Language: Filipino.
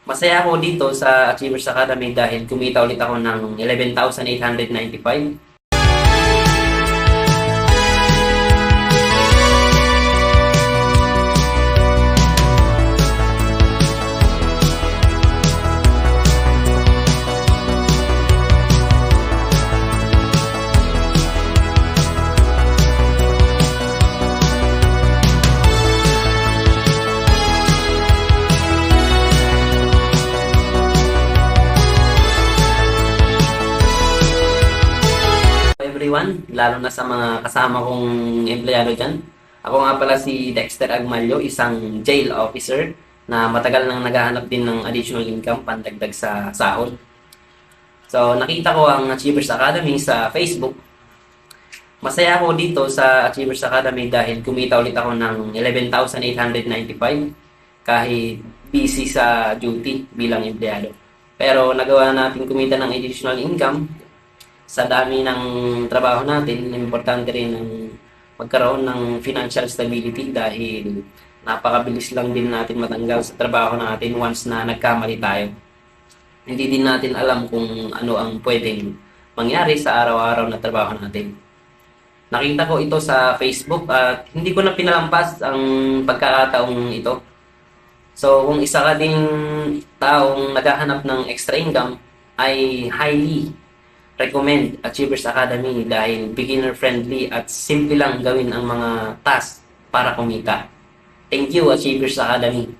Masaya ako dito sa Achievers Academy dahil kumita ulit ako ng 11,895. Everyone, lalo na sa mga kasama kong empleyado dyan. Ako nga pala si Dexter Agmalyo, isang jail officer na matagal nang naghahanap din ng additional income pandagdag sa sahod. So, nakita ko ang Achievers Academy sa Facebook. Masaya ako dito sa Achievers Academy dahil kumita ulit ako ng 11,895 kahit busy sa duty bilang empleyado. Pero nagawa natin kumita ng additional income sa dami ng trabaho natin. Importante rin ang magkaroon ng financial stability dahil napakabilis lang din natin matanggal sa trabaho natin once na nagkamali tayo. Hindi din natin alam kung ano ang pwedeng mangyari sa araw-araw na trabaho natin. Nakita ko ito sa Facebook at hindi ko na pinalampas ang pagkakataong ito. So kung isa ka ding taong naghahanap ng extra income, ay highly recommend Achievers Academy dahil beginner-friendly at simple lang gawin ang mga task para kumita. Thank you, Achievers Academy.